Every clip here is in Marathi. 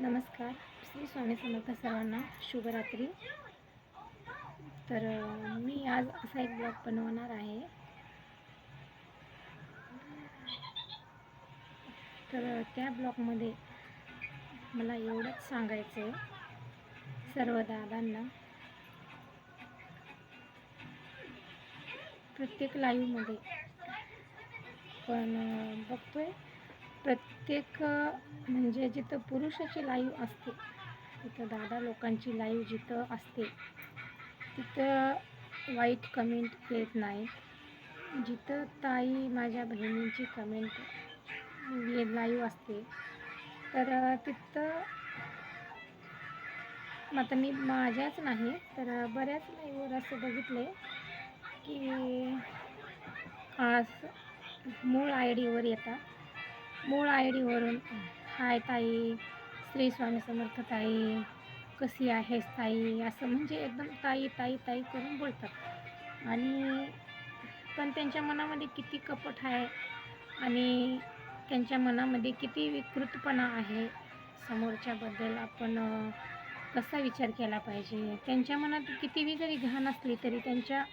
नमस्कार. श्री स्वामी समर्थ सर्वांना शुभरात्री. तर मी आज असा एक ब्लॉग बनवणार आहे. तर त्या ब्लॉगमध्ये मला एवढंच सांगायचं आहे सर्व दादांना, प्रत्येक लाईव्हमध्ये पण बघतोय प्रत्येक म्हणजे जिथं पुरुषाची लाईव्ह असते, तिथं दादा लोकांची लाईव्ह जिथं असते तिथं वाईट कमेंट येत नाही. जिथं ताई माझ्या बहिणींची कमेंट लाईव्ह असते तर तिथं आता मी माझ्याच नाही तर बऱ्याच लाईव्हवर असं बघितले की आज मूळ आय डीवर येतात. मूळ आय डीवरून हाय ताई, श्री स्वामी समर्थ ताई, कशी आहेस ताई, असं म्हणजे एकदम ताई ताई ताई करून बोलतात. आणि पण त्यांच्या मनामध्ये किती कपट आहे आणि त्यांच्या मनामध्ये किती विकृतपणा आहे, समोरच्याबद्दल आपण कसा विचार केला पाहिजे. त्यांच्या मनात कितीही जरी घाण असली तरी त्यांच्या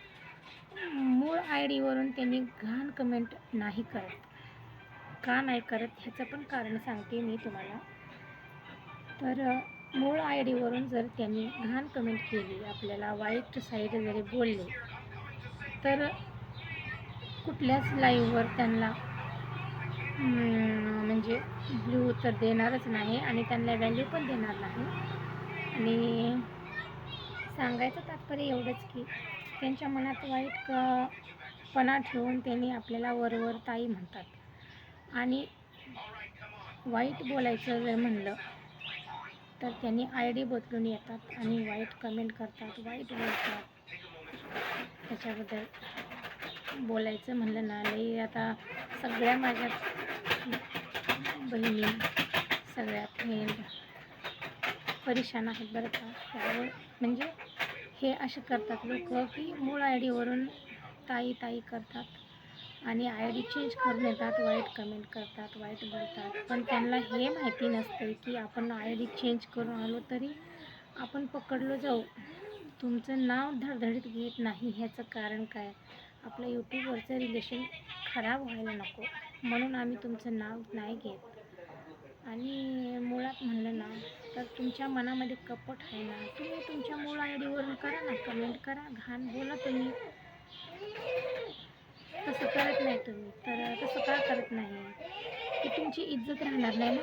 मूळ आय डीवरून त्यांनी घाण कमेंट नाही करत. का नाही करत ह्याचं पण कारण सांगते मी तुम्हाला. तर मूळ आय डीवरून जर त्यांनी घाण कमेंट केली, आपल्याला वाईट साईड जरी बोलले, तर कुठल्याच लाईव्हवर त्यांना म्हणजे ब्ल्यू तर देणारच नाही आणि त्यांना व्हॅल्यू पण देणार नाही. आणि सांगायचं तात्पर्य एवढंच की त्यांच्या मनात वाईटपणा ठेवून त्यांनी आपल्याला वरवर ताई म्हणतात. आणि वाईट बोलायचं जर म्हणलं तर त्यांनी आय डी बदलून येतात आणि वाईट कमेंट करतात, वाईट बोलतात. त्याच्याबद्दल बोलायचं म्हणलं ना, लई आता सगळ्या माझ्या बहिणी, सगळ्या फ्रेंड परेशान आहेत बरं का. त्यावर म्हणजे हे असे करतात लोक की मूळ आय डीवरून ताई ताई करतात आणि आय डी चेंज करून येतात, वाईट कमेंट करतात, वाईट बोलतात. पण त्यांना हे माहिती नसते की आपण आय डी चेंज करून आलो तरी आपण पकडलो जाऊ. तुमचं नाव धडधडीत घेत नाही ह्याचं कारण काय? आपलं यूट्यूबवरचं रिलेशन खराब व्हायला नको म्हणून आम्ही तुमचं नाव नाही घेत. आणि मुळात म्हणलं ना तर तुमच्या मनामध्ये कपट आहे ना, तुम्ही तुमच्या मूळ आय डीवरून करा ना, कमेंट करा, घाण बोला. तुम्ही तसं करत नाही. तुम्ही तर तसं का करत नाही? की तुमची इज्जत राहणार नाही ना.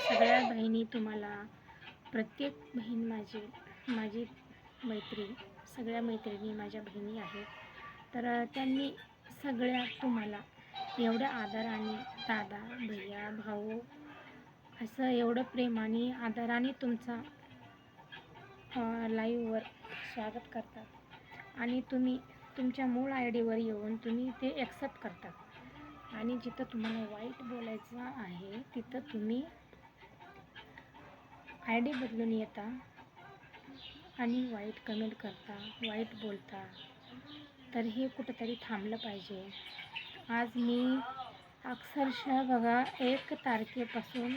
सगळ्या बहिणी तुम्हाला, प्रत्येक बहीण माझी मैत्रीण, सगळ्या मैत्रिणी माझ्या बहिणी आहेत. तर त्यांनी सगळ्या तुम्हाला एवढ्या आदराने दादा, भैया, भाऊ असं एवढं प्रेमाने आदराने तुमचा लाईव्हवर स्वागत करतात आणि तुम्ही तुमच्या मूळ आय डीवर येऊन तुम्ही ते ॲक्सेप्ट करता. आणि जिथं तुम्हाला वाईट बोलायचं आहे तिथं तुम्ही आय डी बदलून येता आणि वाईट कमेंट करता, वाईट बोलता. तर हे कुठंतरी थांबलं पाहिजे. आज मी अक्षरशः बघा 1 तारखेपासून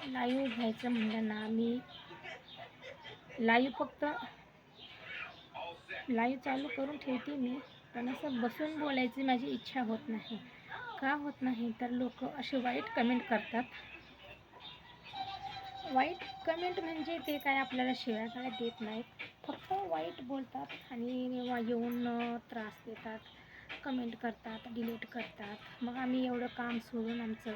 लाईव्ह घ्यायचं म्हणलं ना, मी लाईव्ह फक्त लाईव्ह चालू करून ठेवते मी, पण असं बसून बोलायची माझी इच्छा होत नाही. का होत नाही? तर लोक असे वाईट कमेंट करतात. वाईट कमेंट म्हणजे ते काय आपल्याला शिव्या काय देत नाहीत, फक्त वाईट बोलतात आणि येऊन त्रास देतात, कमेंट करतात, डिलीट करतात. मग आम्ही एवढं काम सोडून आमचं,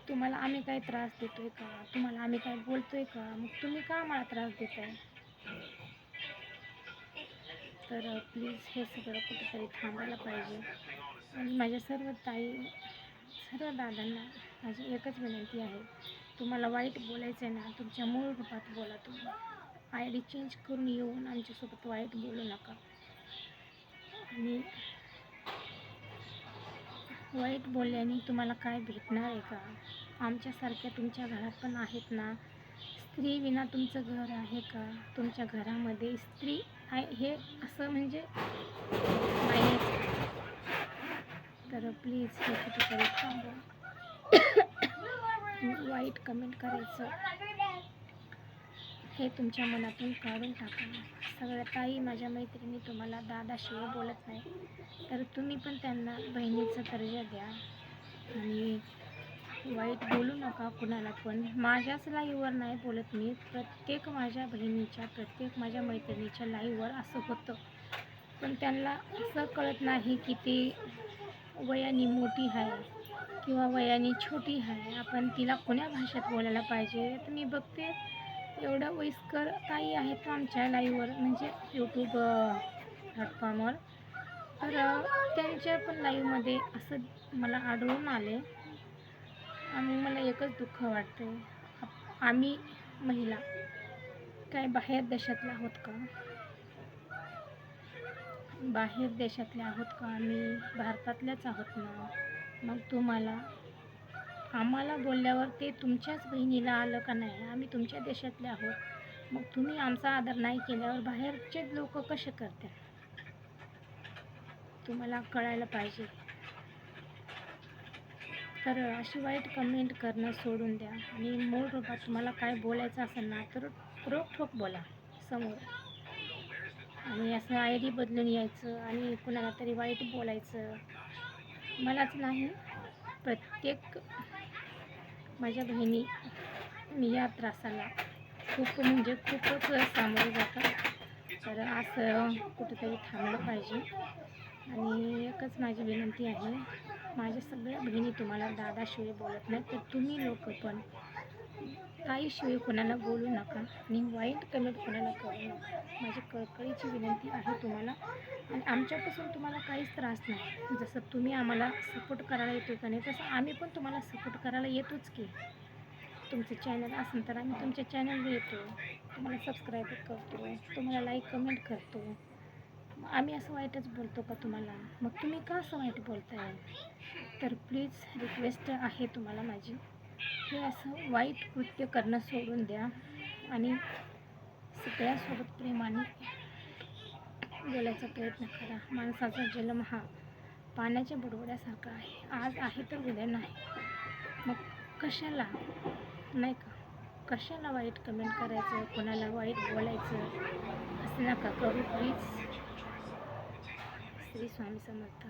तुम्हाला आम्ही काय त्रास देतोय का? तुम्हाला आम्ही काय बोलतोय का? मग तुम्ही का आम्हाला त्रास देताय? तर प्लीज हे सगळं कुठेतरी थांबायला पाहिजे. आणि माझ्या सर्व ताई, सर्व दादांना माझी एकच विनंती आहे, तुम्हाला वाईट बोलायचं आहे ना, तुमच्या मूळ रूपात बोला. तुम्ही आय डी चेंज करून येऊन आमच्यासोबत वाईट बोलू नका. आणि वाईट बोलल्याने तुम्हाला काय भेटणार आहे का? आमच्यासारख्या तुमच्या घरात पण आहेत ना. स्त्री विना तुमचं घर आहे का? तुमच्या घरामध्ये स्त्री आहे हे असं म्हणजे नाहीच. तर प्लीज हे कुठेतरी थांबवा. वाईट कमेंट करायचं हे तुमच्या मनातून काढून टाका. सगळ्या ताई माझ्या मैत्रिणी तुम्हाला दादाशिवाय बोलत नाही, तर तुम्ही पण त्यांना बहिणीचा दर्जा द्या आणि वाईट बोलू नका कुणाला पण. माझ्याच लाईव्हवर नाही बोलत मी, प्रत्येक माझ्या बहिणीच्या, प्रत्येक माझ्या मैत्रिणीच्या लाईव्हवर असं होतं, पण त्यांना असं कळत नाही की ती वयाने मोठी आहे किंवा वयाने छोटी आहे, आपण तिला कोण्या भाषेत बोलायला पाहिजे. तर मी बघते एवढ्या वयस्कर ताई आहेत आमच्या लाईव्हवर, म्हणजे यूट्यूब प्लॅटफॉर्मवर, तर त्यांच्या पण लाईव्हमध्ये असं मला आढळून आले आणि मला एकच दुःख वाटते. आम्ही महिला काय बाहेर देशातल्या आहोत का? बाहेर देशातल्या आहोत का? आम्ही भारतातल्याच आहोत ना. मग तुम्हाला आम्हाला बोलल्यावर ते तुमच्याच बहिणीला आलं का नाही? आम्ही तुमच्या देशातले आहोत, मग तुम्ही आमचा आदर नाही केल्यावर बाहेरचे लोक कसे करतात? तुम्हाला कळायला पाहिजे. तर अशी वाईट कमेंट करणं सोडून द्या आणि मूळ रूपात तुम्हाला काय बोलायचं असेल ना तर रोखठोक बोला समोर. आणि असं आय डी बदलून यायचं आणि कुणाला तरी वाईट बोलायचं, मलाच नाही प्रत्येक माझ्या बहिणी या त्रासाला खूप म्हणजे खूपच सामोरे जातात. तर असं कुठंतरी थांबलं पाहिजे. आणि एकच माझी विनंती आहे, माझ्या सगळ्या बहिणी तुम्हाला दादाशिवाय बोलत नाही, तर तुम्ही लोक पण ताईशिवाय कोणाला बोलू नका आणि वाईट कमेंट कोणाला करू नका. माझी कळकळीची विनंती आहे तुम्हाला. आणि आमच्यापासून तुम्हाला काहीच त्रास नाही. जसं तुम्ही आम्हाला सपोर्ट करायला येतो का नाही, तसं आम्ही पण तुम्हाला सपोर्ट करायला येतोच की. तुमचं चॅनल असेल तर आम्ही तुमच्या चॅनलवर येतो, तुम्हाला सबस्क्राईब करतो, तुम्हाला लाईक कमेंट करतो. आम्ही असं वाईटच बोलतो का तुम्हाला? मग तुम्ही का असं वाईट बोलताय? तर प्लीज रिक्वेस्ट आहे तुम्हाला माझी, हे असं वाईट कृत्य करणं सोडून द्या आणि सगळ्यासोबत प्रेमाने बोलायचा प्रयत्न करा. माणसाचा जन्म हा पाण्याच्या बुडबुड्यासारखा आहे, आज आहे तर उद्या नाही. मग कशाला नाही का, कशाला वाईट कमेंट करायचं, कोणाला वाईट बोलायचं, असं नका करू प्लीज. श्री स्वामी समर्थ.